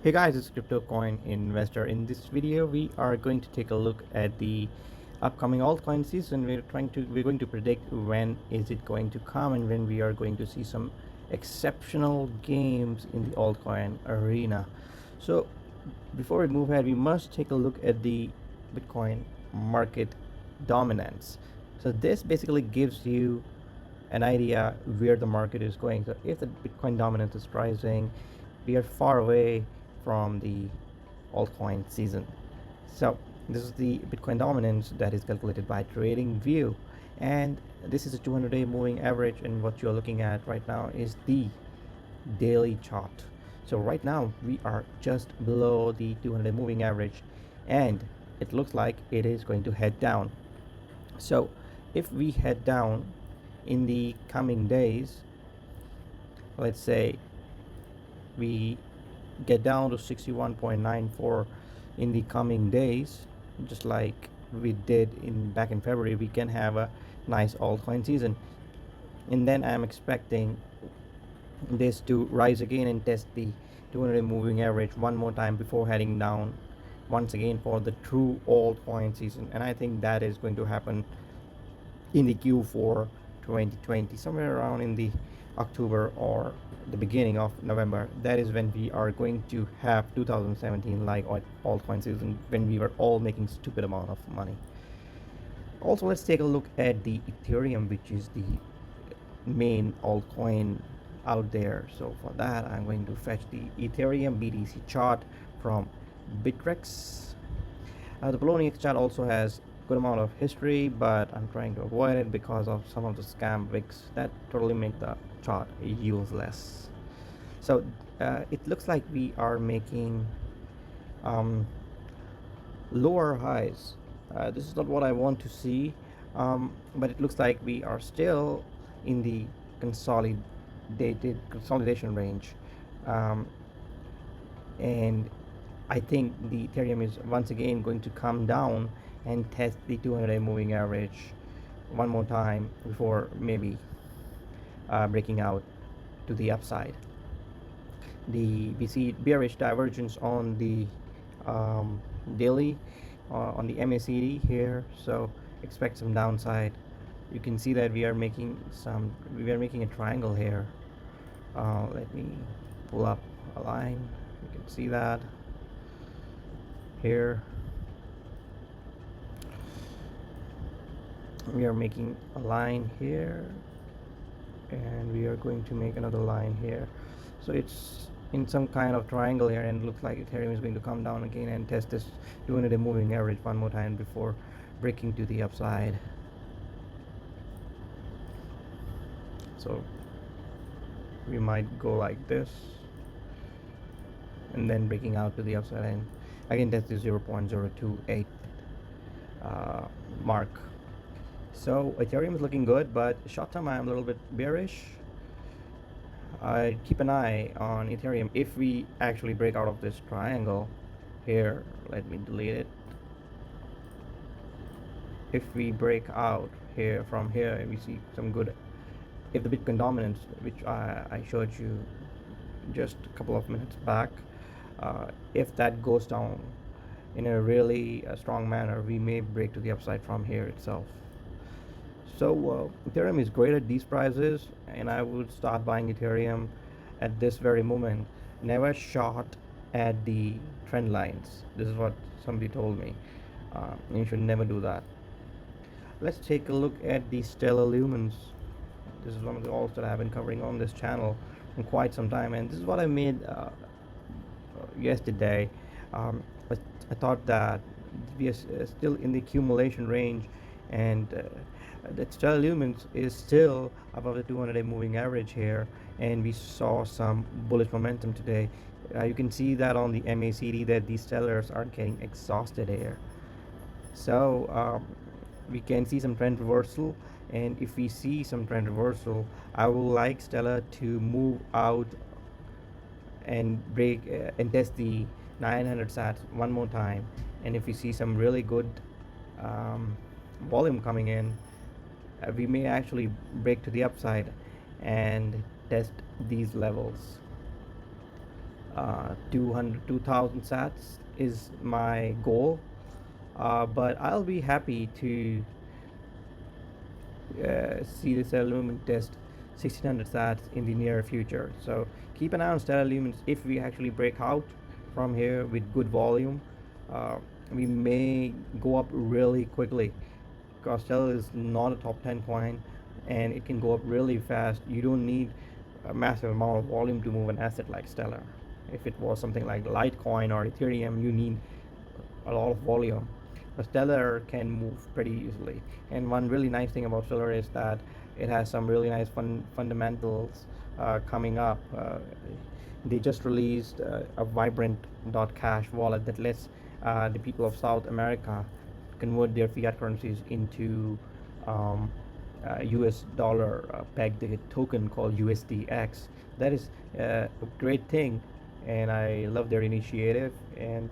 Hey guys, it's Crypto Coin Investor. In this video, we are going to take a look at the upcoming altcoin season. We're going to predict when is it going to come and when we are going to see some exceptional games in the altcoin arena. So before we move ahead, we must take a look at the Bitcoin market dominance. So this basically gives you an idea where the market is going. So if the Bitcoin dominance is rising, we are far away from the altcoin season. So this is the Bitcoin dominance that is calculated by TradingView, and this is a 200-day moving average, and what you're looking at right now is the daily chart. So right now we are just below the 200-day moving average, and it looks like it is going to head down. So if we head down in the coming days, let's say we get down to 61.94 in the coming days, just like we did back in February, we can have a nice altcoin season. And then I'm expecting this to rise again and test the 200 moving average one more time before heading down once again for the true altcoin season. And I think that is going to happen in the Q4 2020, somewhere around in the October or the beginning of November. That is when we are going to have 2017 like altcoin season, when we were all making stupid amount of money. Also, let's take a look at the Ethereum, which is the main altcoin out there. So for that, I'm going to fetch the Ethereum BTC chart from Bittrex. The Poloniex chart also has good amount of history, but I'm trying to avoid it because of some of the scam wicks that totally make the chart useless. So it looks like we are making lower highs. This is not what I want to see, but it looks like we are still in the consolidation range, and I think the Ethereum is once again going to come down and test the 200-day moving average one more time before maybe breaking out to the upside. We see bearish divergence on the daily on the MACD here, so expect some downside. You can see that we are making a triangle here. Let me pull up a line. You can see that here we are making a line here, and we are going to make another line here. So it's in some kind of triangle here, and it looks like Ethereum is going to come down again and test this 200-day moving average one more time before breaking to the upside. So we might go like this and then breaking out to the upside, and again test the 0.028 mark. So Ethereum is looking good, but short term I'm a little bit bearish. I keep an eye on Ethereum. If we actually break out of this triangle here, let me delete it. If we break out here from here, we see some good, if the Bitcoin dominance, which I showed you just a couple of minutes back, if that goes down in a really strong manner, we may break to the upside from here itself. So Ethereum is great at these prices, and I would start buying Ethereum at this very moment. Never short at the trend lines. This is what somebody told me. You should never do that. Let's take a look at the Stellar Lumens. This is one of the alts that I have been covering on this channel in quite some time, and this is what I made yesterday. But I thought that we are still in the accumulation range, and that Stellar Lumens is still above the 200-day moving average here, and we saw some bullish momentum today. You can see that on the MACD that these sellers are getting exhausted here. So we can see some trend reversal, and if we see some trend reversal, I would like Stellar to move out and break and test the 900 sats one more time. And if we see some really good volume coming in, we may actually break to the upside and test these levels. 2,000 sats is my goal, but I'll be happy to see the Stellar Lumen test 1600 sats in the near future. So keep an eye on Stellar Lumens. If we actually break out from here with good volume, we may go up really quickly, because Stellar is not a top 10 coin and it can go up really fast. You don't need a massive amount of volume to move an asset like Stellar. If it was something like Litecoin or Ethereum, you need a lot of volume. But Stellar can move pretty easily. And one really nice thing about Stellar is that it has some really nice fundamentals coming up. They just released a vibrant.cash wallet that lets the people of South America convert their fiat currencies into US dollar pegged token called USDX. That is a great thing, and I love their initiative. And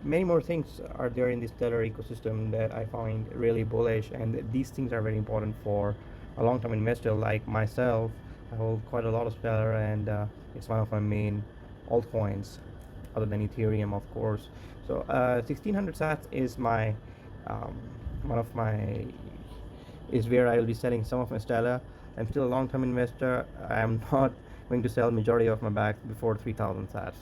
many more things are there in the Stellar ecosystem that I find really bullish, and these things are very important for a long-term investor like myself. I hold quite a lot of Stellar, and it's one of my main altcoins, other than Ethereum, of course. So 1600 sats is my one of my is where I will be selling some of my Stellar. I'm still a long-term investor. I'm not going to sell majority of my bags before 3,000 sats.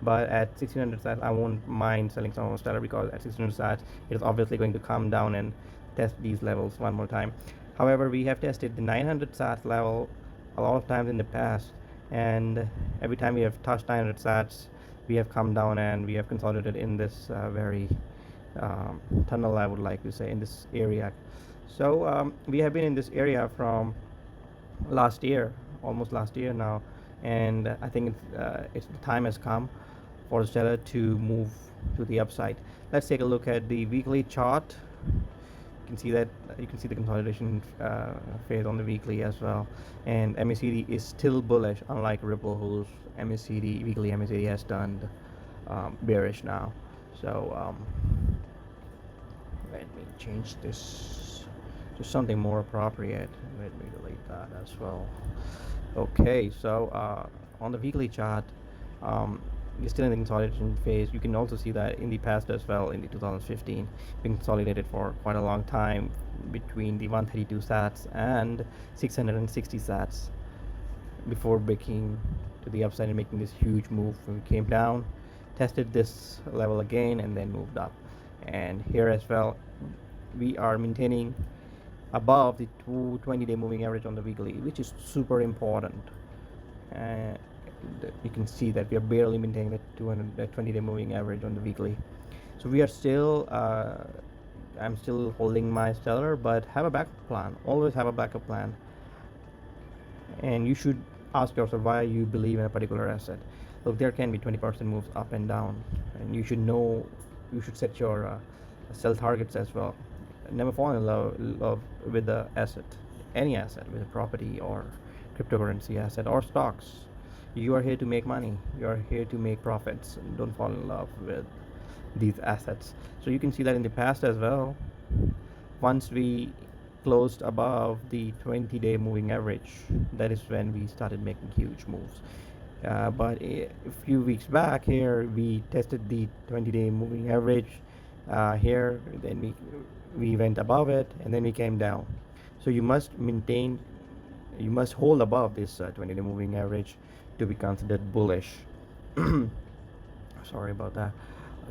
But at 1600 sats, I won't mind selling some of my Stellar, because at 1600 sats, it is obviously going to come down and test these levels one more time. However, we have tested the 900 sats level a lot of times in the past, and every time we have touched 900 sats, we have come down and we have consolidated in this very tunnel, I would like to say, in this area. So we have been in this area from last year, almost last year now, and I think it's the time has come for Stellar to move to the upside. Let's take a look at the weekly chart. You can see that you can see the consolidation phase on the weekly as well, and MACD is still bullish, unlike Ripple, whose weekly MACD has turned bearish now. So let me change this to something more appropriate. Let me delete that as well. Okay, so on the weekly chart, you're still in the consolidation phase. You can also see that in the past as well, in the 2015, been consolidated for quite a long time between the 132 sats and 660 sats before breaking to the upside and making this huge move. When we came down, tested this level again, and then moved up. And here as well, we are maintaining above the 20-day moving average on the weekly, which is super important. You can see that we are barely maintaining the 20-day moving average on the weekly. So we are still I'm still holding my Stellar, but have a backup plan. Always have a backup plan. And you should ask yourself why you believe in a particular asset. Look, there can be 20% moves up and down, and you should set your sell targets as well. Never fall in love with the asset, any asset, with a property or cryptocurrency asset or stocks. You are here to make money. You are here to make profits. Don't fall in love with these assets. So you can see that in the past as well. Once we closed above the 20-day moving average, that is when we started making huge moves. But a few weeks back here, we tested the 20-day moving average here. Then we went above it, and then we came down. So you must hold above this 20-day moving average to be considered bullish. Sorry about that.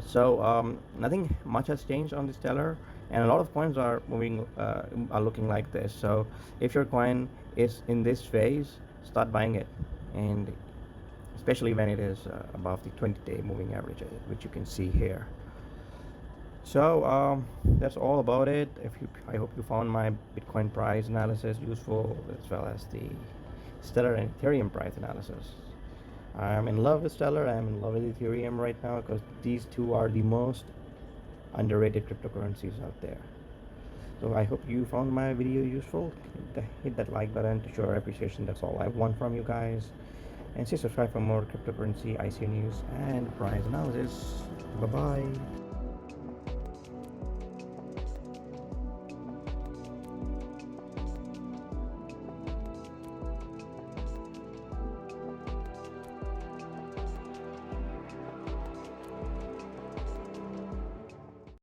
So nothing much has changed on the Stellar, and a lot of coins are moving, are looking like this. So if your coin is in this phase, start buying it, and especially when it is above the 20-day moving average, which you can see here. So that's all about it. I hope you found my Bitcoin price analysis useful, as well as the Stellar and Ethereum price analysis. I'm in love with Stellar. I'm in love with Ethereum right now, because these two are the most underrated cryptocurrencies out there. So I hope you found my video useful. Hit that like button to show our appreciation. That's all I want from you guys. And stay subscribed for more cryptocurrency, ICO news, and price analysis. Bye bye.